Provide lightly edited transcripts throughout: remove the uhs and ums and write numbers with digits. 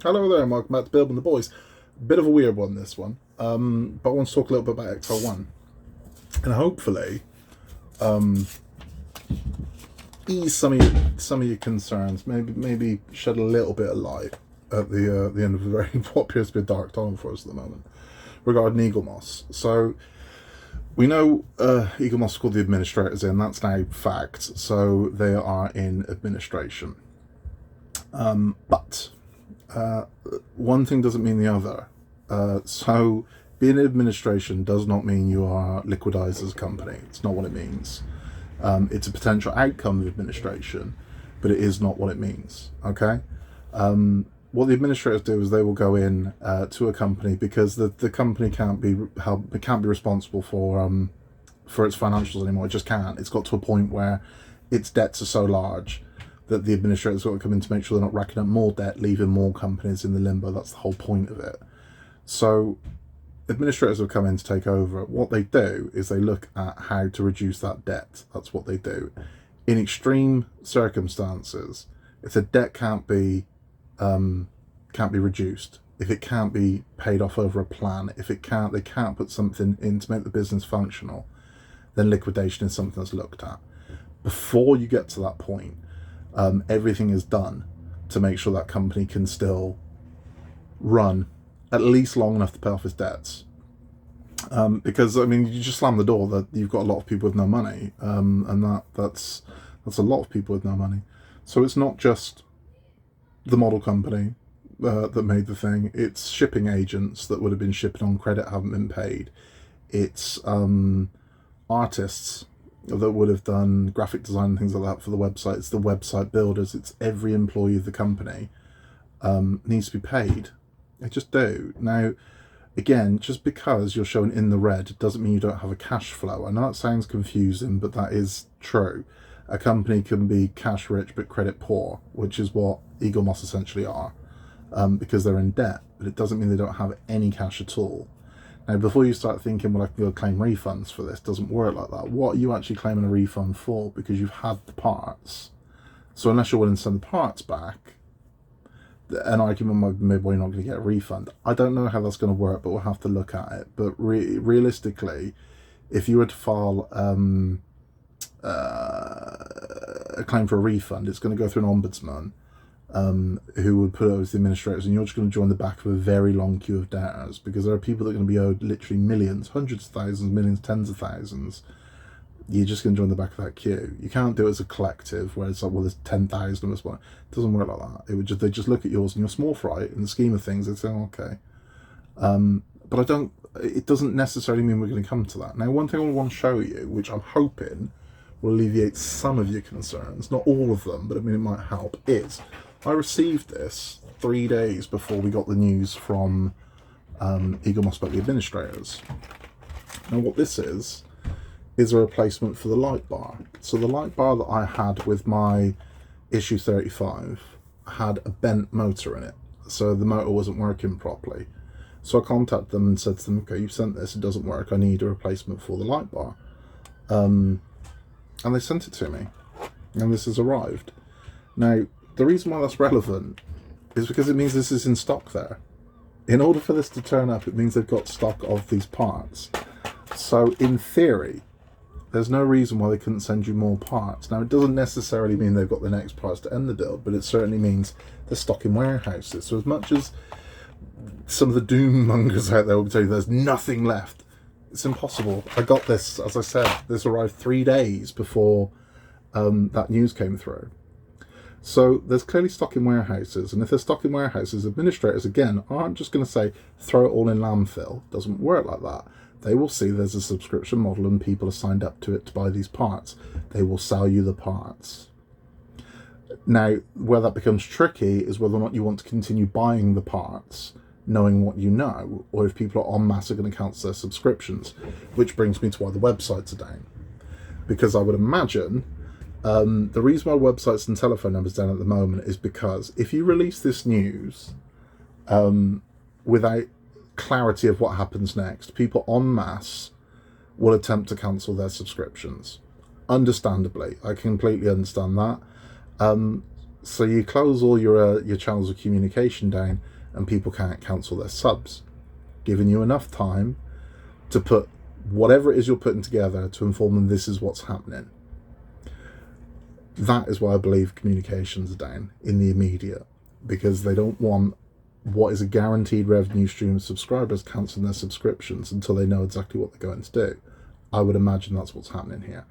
Hello there, Mark, Matt, Bill, and the boys. Bit of a weird one, this one, but I want to talk a little bit about Ecto1 and hopefully ease some of your concerns. Maybe shed a little bit of light at the end of a very what appears to be a dark tunnel for us at the moment regarding Eaglemoss. So we know Eaglemoss called the administrators in. That's now fact. So they are in administration, but. One thing doesn't mean the other. So being in administration does not mean you are liquidized as a company. It's not what it means. It's a potential outcome of administration, but it is not what it means. Okay. What the administrators do is they will go in to a company because the company can't be responsible for its financials anymore. It just can't. It's got to a point where its debts are so large that the administrators got to come in to make sure they're not racking up more debt, leaving more companies in the limbo. That's the whole point of it. So administrators have come in to take over. What they do is they look at how to reduce that debt. That's what they do. In extreme circumstances, if the debt can't be reduced, if it can't be paid off over a plan, if they can't put something in to make the business functional, then liquidation is something that's looked at. Before you get to that point, everything is done to make sure that company can still run at least long enough to pay off its debts. Because I mean, you just slam the door that you've got a lot of people with no money, and that's a lot of people with no money. So it's not just the model company that made the thing; it's shipping agents that would have been shipping on credit haven't been paid. It's artists that would have done graphic design and things like that for the website. It's the website builders. It's every employee of the company needs to be paid. They just do. Now, again, just because you're shown in the red doesn't mean you don't have a cash flow. I know it sounds confusing, but that is true. A company can be cash rich but credit poor, which is what Eaglemoss essentially are, because they're in debt. But it doesn't mean they don't have any cash at all. Now, before you start thinking, well, I can go claim refunds for this, doesn't work like that. What are you actually claiming a refund for? Because you've had the parts. So unless you're willing to send the parts back, an argument might be made, well, you're not going to get a refund. I don't know how that's going to work, but we'll have to look at it. But realistically, if you were to file a claim for a refund, it's going to go through an ombudsman, who would put it over to the administrators, and you're just going to join the back of a very long queue of debtors, because there are people that are going to be owed literally millions, hundreds of thousands, millions, tens of thousands. You're just going to join the back of that queue. You can't do it as a collective where it's like, well, there's 10,000 of us. It doesn't work like that. They just look at yours and you're small fry in the scheme of things. They say, okay. But it doesn't necessarily mean we're going to come to that. Now, one thing I want to show you, which I'm hoping will alleviate some of your concerns, not all of them, but I mean, it might help, is I received this 3 days before we got the news from Eaglemoss about the administrators. Now, what this is a replacement for the light bar. So the light bar that I had with my issue 35 had a bent motor in it. So the motor wasn't working properly. So I contacted them and said to them, okay, you've sent this, it doesn't work, I need a replacement for the light bar. And they sent it to me, and this has arrived. Now, the reason why that's relevant is because it means this is in stock there. In order for this to turn up, it means they've got stock of these parts. So in theory, there's no reason why they couldn't send you more parts. Now, it doesn't necessarily mean they've got the next parts to end the build, but it certainly means they're stock in warehouses. So as much as some of the doom mongers out there will tell you there's nothing left, it's impossible. I got this, as I said, this arrived 3 days before that news came through. So there's clearly stock in warehouses, and if there's stock in warehouses, administrators, again, aren't just going to say, throw it all in landfill. It doesn't work like that. They will see there's a subscription model and people are signed up to it to buy these parts. They will sell you the parts. Now, where that becomes tricky is whether or not you want to continue buying the parts, knowing what you know, or if people are en masse are going to cancel their subscriptions, which brings me to why the websites are down. Because I would imagine the reason why websites and telephone numbers down at the moment is because if you release this news without clarity of what happens next, people en masse will attempt to cancel their subscriptions. Understandably, I completely understand that. So you close all your channels of communication down, and people can't cancel their subs, giving you enough time to put whatever it is you're putting together to inform them this is what's happening. That is why I believe communications are down in the immediate, because they don't want what is a guaranteed revenue stream of subscribers cancelling their subscriptions until they know exactly what they're going to do. I would imagine that's what's happening here.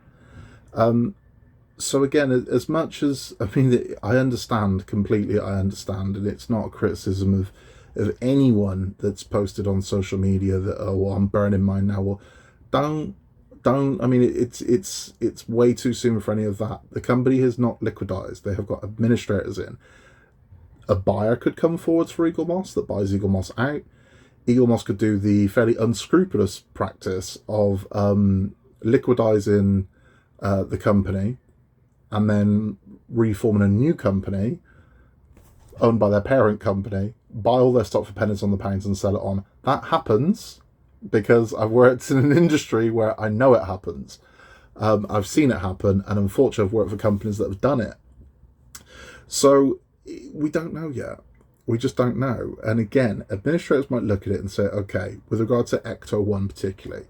So again, as much as, I mean, I understand completely, and it's not a criticism of anyone that's posted on social media that, oh, well, I'm burning mine now. Well, don't, I mean, it's way too soon for any of that. The company has not liquidized. They have got administrators in. A buyer could come forwards for Eaglemoss that buys Eaglemoss out. Eaglemoss could do the fairly unscrupulous practice of liquidizing the company and then reforming a new company owned by their parent company, buy all their stock for pennies on the pounds and sell it on. That happens because I've worked in an industry where I know it happens. I've seen it happen, and unfortunately I've worked for companies that have done it. So we don't know yet. We just don't know. And again, administrators might look at it and say, okay, with regard to Ecto1 particularly,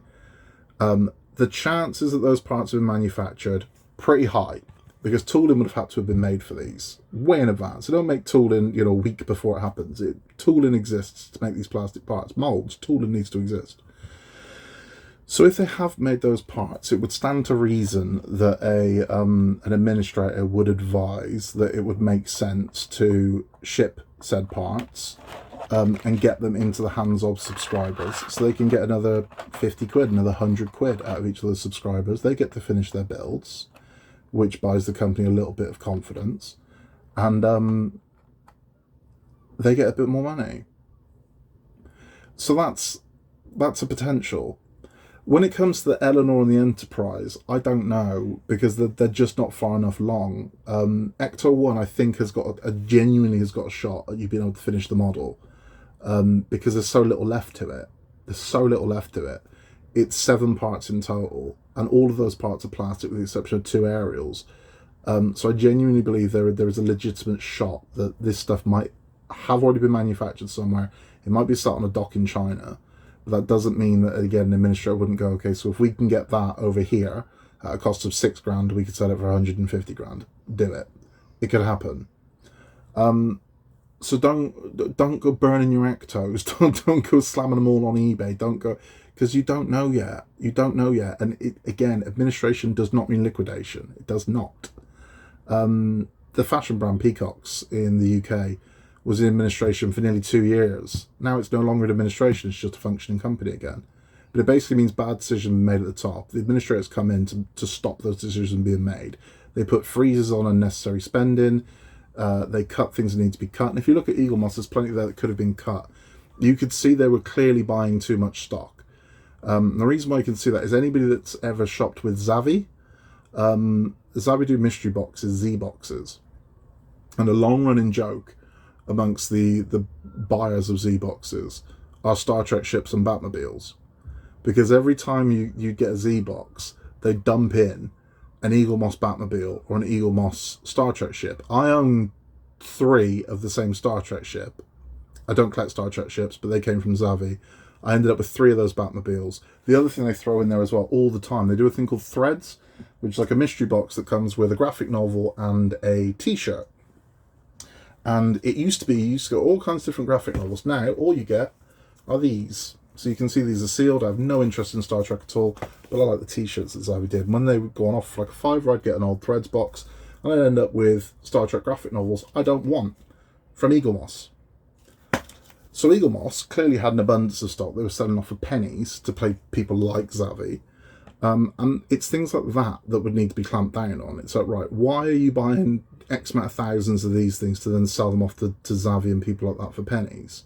the chances that those parts have been manufactured, pretty high, because tooling would have had to have been made for these way in advance. They don't make tooling, a week before it happens. Tooling exists to make these plastic parts. Molds, tooling needs to exist. So if they have made those parts, it would stand to reason that an administrator would advise that it would make sense to ship said parts and get them into the hands of subscribers, so they can get another 50 quid, another 100 quid out of each of those subscribers. They get to finish their builds, which buys the company a little bit of confidence, and they get a bit more money. So that's a potential. When it comes to the Eleanor and the Enterprise, I don't know, because they're just not far enough along. Ecto1, I think, genuinely has got a shot at you being able to finish the model, because there's so little left to it. It's 7 parts in total, and all of those parts are plastic with the exception of 2 aerials. So I genuinely believe there is a legitimate shot that this stuff might have already been manufactured somewhere. It might be sat on a dock in China. But that doesn't mean that, again, an administrator wouldn't go, okay, so if we can get that over here at a cost of 6 grand, we could sell it for 150 grand. Do it. It could happen. So don't go burning your Ectos. Don't go slamming them all on eBay. Don't go, because you don't know yet. And again, administration does not mean liquidation. It does not. The fashion brand Peacocks in the UK was in administration for nearly 2 years. Now it's no longer an administration, it's just a functioning company again. But it basically means bad decisions made at the top. The administrators come in to stop those decisions being made. They put freezes on unnecessary spending. They cut things that need to be cut. And if you look at Eaglemoss, there's plenty there that could have been cut. You could see they were clearly buying too much stock. The reason why you can see that is anybody that's ever shopped with Zavvi, Zavvi do mystery boxes, Z boxes. And a long-running joke amongst the buyers of Z boxes are Star Trek ships and Batmobiles, because every time you get a Z box, they dump in an Eaglemoss Batmobile or an Eaglemoss Star Trek ship. I own 3 of the same Star Trek ship. I don't collect Star Trek ships, but they came from Zavvi. I ended up with 3 of those Batmobiles. The other thing they throw in there as well all the time, they do a thing called Threads, which is like a mystery box that comes with a graphic novel and a t-shirt. And it used to be, you used to get all kinds of different graphic novels. Now, all you get are these. So you can see these are sealed. I have no interest in Star Trek at all, but I like the t-shirts that Zavvi did. When they would go on off for like a £5, I'd get an old Threads box, and I'd end up with Star Trek graphic novels I don't want from Eaglemoss. So Eaglemoss clearly had an abundance of stock. They were selling off for pennies to pay people like Zavvi. And it's things like that that would need to be clamped down on. It's like, right, why are you buying X amount of thousands of these things to then sell them off to Zavvi and people like that for pennies?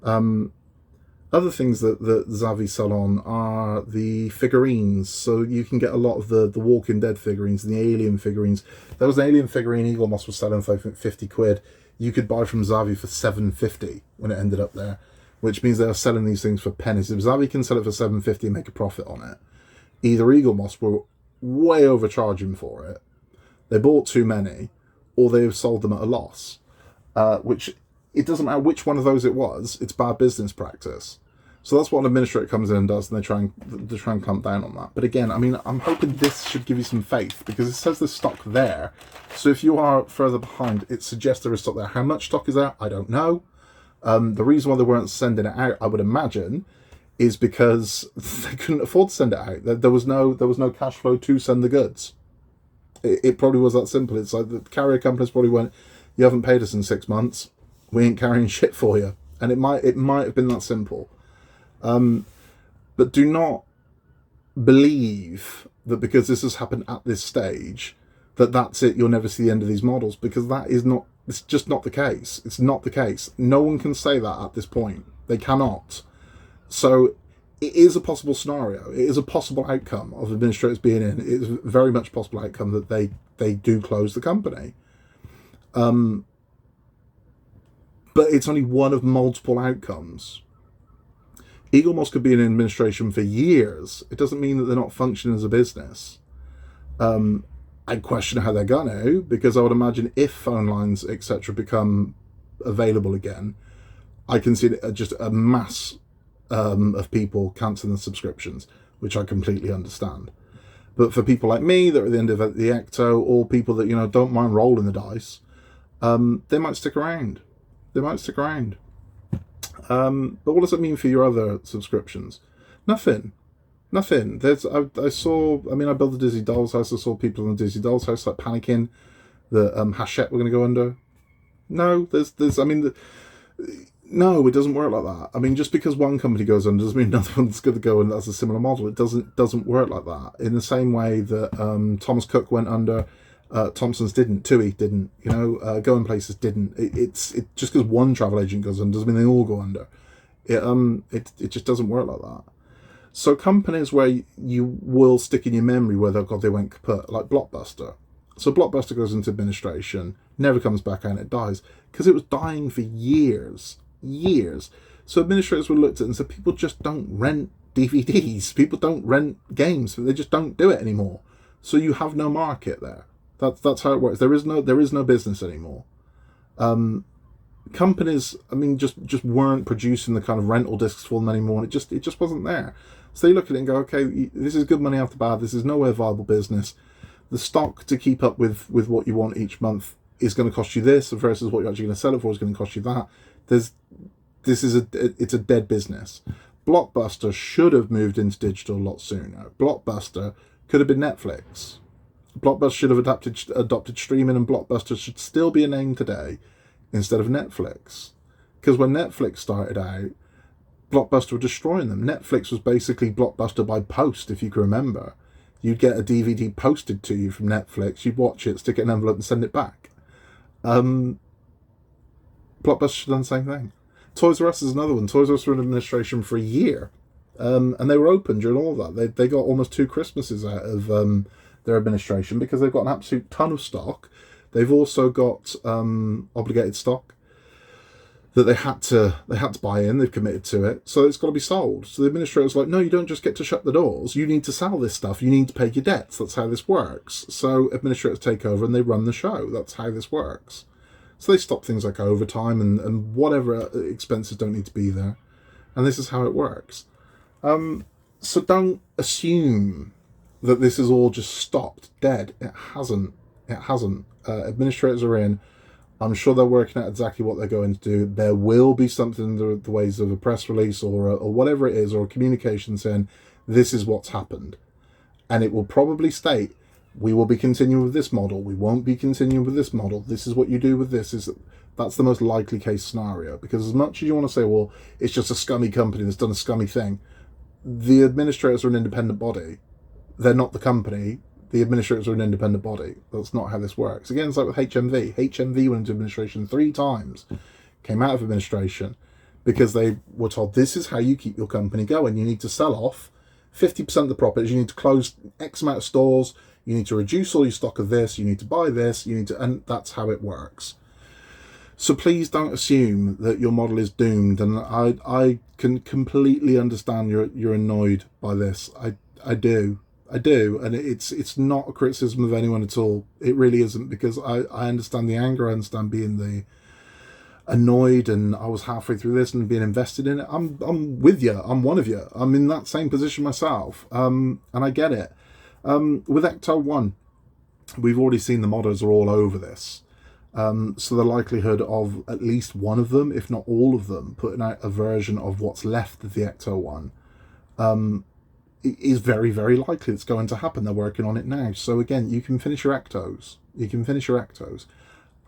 Other things that Zavvi sell on are the figurines. So you can get a lot of the Walking Dead figurines and the Alien figurines. There was an Alien figurine Eaglemoss was selling for 50 quid. You could buy from Zavvi for 750 when it ended up there, which means they are selling these things for pennies. If Zavvi can sell it for 750 and make a profit on it, either Eaglemoss were way overcharging for it, they bought too many, or they've sold them at a loss, which it doesn't matter which one of those it was, it's bad business practice. So that's what an administrator comes in and does, and they try and clamp down on that. But again, I mean, I'm hoping this should give you some faith, because it says there's stock there. So if you are further behind, it suggests there is stock there. How much stock is there? I don't know. The reason why they weren't sending it out, I would imagine, is because they couldn't afford to send it out. There was no cash flow to send the goods. It probably was that simple. It's like the carrier companies probably went, "You haven't paid us in 6 months. We ain't carrying shit for you." And it might have been that simple. But do not believe that because this has happened at this stage, that's it, you'll never see the end of these models, because it's just not the case. It's not the case. No one can say that at this point. They cannot. So it is a possible scenario. It is a possible outcome of administrators being in. It is very much a possible outcome that they do close the company. But it's only one of multiple outcomes. Eaglemoss could be in administration for years. It doesn't mean that they're not functioning as a business. I question how they're going to, because I would imagine if phone lines, etc., become available again, I can see just a mass of people cancelling the subscriptions, which I completely understand. But for people like me that are at the end of the Ecto, or people that, don't mind rolling the dice, they might stick around. But what does it mean for your other subscriptions? Nothing. I built the Disney Doll's House. I saw people in the Disney Doll's House like panicking that Hachette were going to go under. No, no, it doesn't work like that. I mean, just because one company goes under doesn't mean another one's going to go under. That's a similar model. It doesn't work like that. In the same way that Thomas Cook went under, Thompson's didn't, TUI didn't, Going Places didn't. It just because one travel agent goes under doesn't mean they all go under. It just doesn't work like that. So companies where you will stick in your memory where they went kaput, like Blockbuster. So Blockbuster goes into administration, never comes back out, it dies, because it was dying for years. So administrators were looked at and said, people just don't rent DVDs, people don't rent games, they just don't do it anymore. So you have no market there. That's how it works. There is no business anymore. Companies, just weren't producing the kind of rental discs for them anymore, and it just wasn't there. So you look at it and go, okay, this is good money after bad. This is nowhere viable business. The stock to keep up with what you want each month is going to cost you this, versus what you're actually going to sell it for is going to cost you that. It's a dead business. Blockbuster should have moved into digital a lot sooner. Blockbuster could have been Netflix. Blockbuster should have adopted streaming, and Blockbuster should still be a name today instead of Netflix. Because when Netflix started out, Blockbuster were destroying them. Netflix was basically Blockbuster by post, if you can remember. You'd get a DVD posted to you from Netflix, you'd watch it, stick it in an envelope and send it back. Blockbuster should have done the same thing. Toys R Us is another one. Toys R Us were in administration for a year. And they were open during all of that. They got almost 2 Christmases out of their administration, because they've got an absolute ton of stock. They've also got obligated stock that they had to buy in. They've committed to it, so it's got to be sold. So the administrator's like, no, you don't just get to shut the doors. You need to sell this stuff. You need to pay your debts. That's how this works. So administrators take over and they run the show. That's how this works. So they stop things like overtime and whatever expenses don't need to be there. And this is how it works. So don't assume that this is all just stopped, dead. It hasn't. Administrators are in. I'm sure they're working out exactly what they're going to do. There will be something in the ways of a press release or whatever it is, or a communication saying, this is what's happened. And it will probably state, we will be continuing with this model. We won't be continuing with this model. This is what you do with this. That's the most likely case scenario. Because as much as you want to say, well, it's just a scummy company that's done a scummy thing, the administrators are an independent body. They're not the company. The administrators are an independent body. That's not how this works. Again, it's like with HMV. HMV went into administration 3 times, came out of administration, because they were told, this is how you keep your company going. You need to sell off 50% of the properties. You need to close X amount of stores. You need to reduce all your stock of this. You need to buy this. And that's how it works. So please don't assume that your model is doomed. And I can completely understand you're annoyed by this. I do. I do, and it's not a criticism of anyone at all. It really isn't, because I understand the anger. I understand being the annoyed, and I was halfway through this and being invested in it. I'm with you. I'm one of you. I'm in that same position myself, and I get it. With Ecto1, we've already seen the modders are all over this. So the likelihood of at least one of them, if not all of them, putting out a version of what's left of the Ecto1 is very, very likely it's going to happen. They're working on it now. So again, you can finish your Ectos. You can finish your Ectos.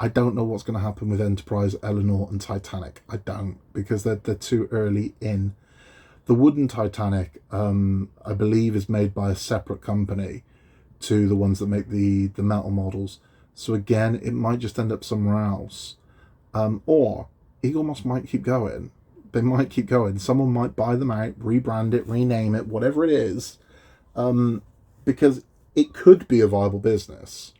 I don't know what's going to happen with Enterprise, Eleanor, and Titanic. I don't, because they're too early in. The wooden Titanic, I believe, is made by a separate company to the ones that make the metal models. So again, it might just end up somewhere else. Or Eaglemoss might keep going. They might keep going. Someone might buy them out, rebrand it, rename it, whatever it is, because it could be a viable business.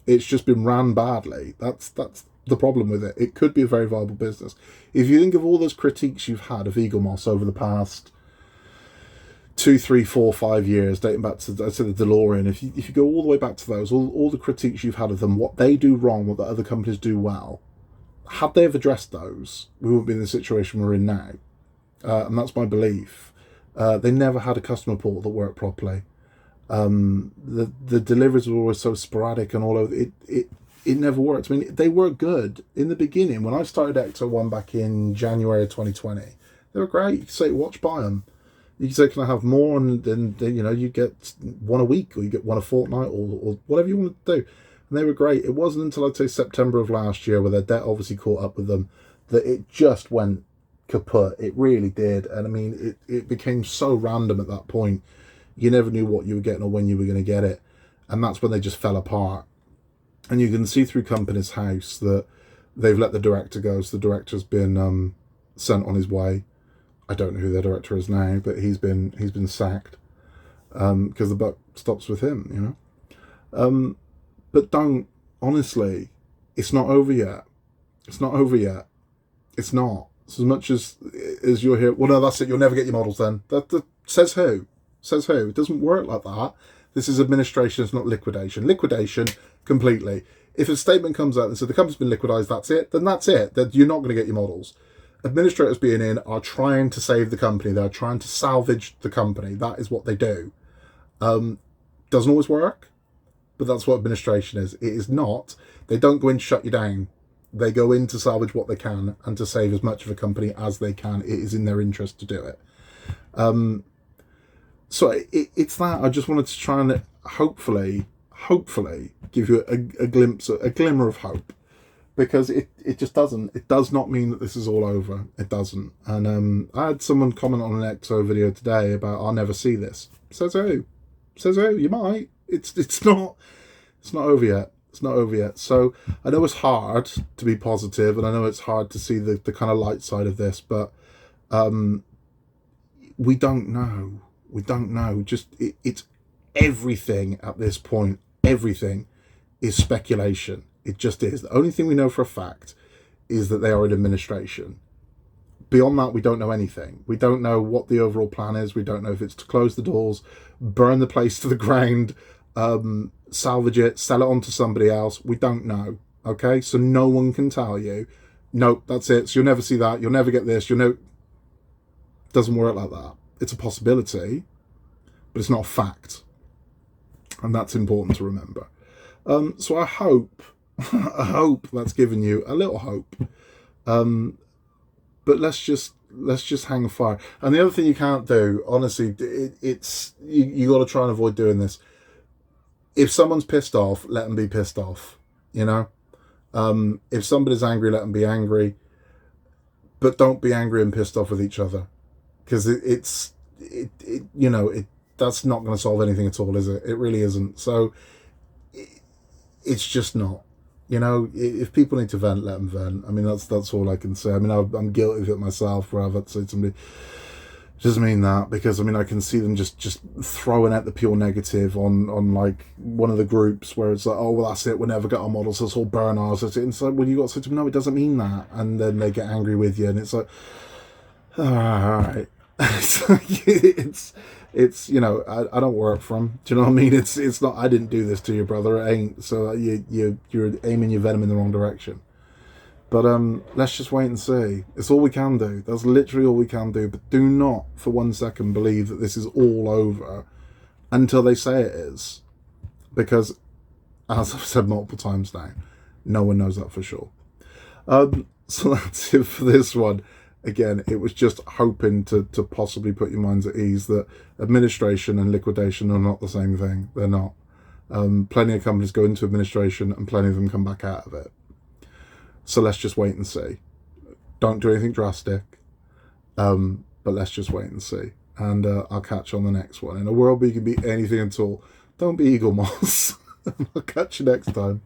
It's just been ran badly. That's the problem with it. It could be a very viable business. If you think of all those critiques you've had of Eaglemoss over the past 2, 3, 4, 5 years, dating back to the DeLorean, if you go all the way back to those, all the critiques you've had of them, what they do wrong, what the other companies do well, had they have addressed those, we wouldn't be in the situation we're in now. And that's my belief. They never had a customer portal that worked properly. The deliveries were always so sporadic and all over. It never worked. I mean, they were good in the beginning. When I started Ecto1 back in January of 2020, they were great. You could say, watch, buy them. You could say, can I have more? And then you get one a week, or you get one a fortnight, or whatever you want to do. And they were great. It wasn't until, I'd say, September of last year, where their debt obviously caught up with them, that it just went kaput. It really did. And I mean, it became so random at that point. You never knew what you were getting or when you were going to get it. And that's when they just fell apart. And you can see through Company's House that they've let the director go. So the director's been sent on his way. I don't know who their director is now, but he's been sacked because the buck stops with him, But honestly, it's not over yet. It's not over yet. It's not. It's as much as you're here. Well, no, that's it. You'll never get your models then. That says who? Says who? It doesn't work like that. This is administration. It's not liquidation. Liquidation completely. If a statement comes out and says the company's been liquidized, that's it. Then that's it. That you're not going to get your models. Administrators being in are trying to save the company. They're trying to salvage the company. That is what they do. Doesn't always work, but that's what administration is. It is not. They don't go in to shut you down. They go in to salvage what they can and to save as much of a company as they can. It is in their interest to do it. So it's that. I just wanted to try and hopefully give you a glimpse, a glimmer of hope, because it just doesn't. It does not mean that this is all over. It doesn't. And I had someone comment on an Exo video today about, I'll never see this. Says who? Says who? You might. It's not over yet. It's not over yet. So I know it's hard to be positive, and I know it's hard to see the kind of light side of this, but we don't know. We don't know. Just it's everything at this point. Everything is speculation. It just is. The only thing we know for a fact is that they are in administration. Beyond that, we don't know anything. We don't know what the overall plan is. We don't know if it's to close the doors, burn the place to the ground, salvage it, sell it on to somebody else. We don't know. Okay, so no one can tell you, nope, that's it. So you'll never see that. You'll never get this. Doesn't work like that. It's a possibility, but it's not a fact. And that's important to remember. So I hope that's given you a little hope. But let's just hang fire. And the other thing you can't do, honestly, it's you got to try and avoid doing this. If someone's pissed off, let them be pissed off. If somebody's angry, let them be angry. But don't be angry and pissed off with each other, because that's not going to solve anything at all, is it? It really isn't. So it's just not. If people need to vent, let them vent. I mean, that's all I can say. I mean, I'm guilty of it myself, where I've had to say to somebody, it doesn't mean that, because I mean, I can see them just throwing out the pure negative on like one of the groups where it's like, oh, well, that's it, we'll never get our models, let's all burn ours. And it's like, well, you got to say to them, no, it doesn't mean that. And then they get angry with you, and it's like, all right. It's, you know, I don't work for him. Do you know what I mean? It's not, I didn't do this to you, brother. It ain't. So you're aiming your venom in the wrong direction. But let's just wait and see. It's all we can do. That's literally all we can do. But do not for 1 second believe that this is all over until they say it is. Because, as I've said multiple times now, no one knows that for sure. So that's it for this one. Again, it was just hoping to possibly put your minds at ease that administration and liquidation are not the same thing. They're not. Plenty of companies go into administration and plenty of them come back out of it. So let's just wait and see. Don't do anything drastic, but let's just wait and see. And I'll catch you on the next one. In a world where you can be anything at all, don't be Eaglemoss. I'll catch you next time.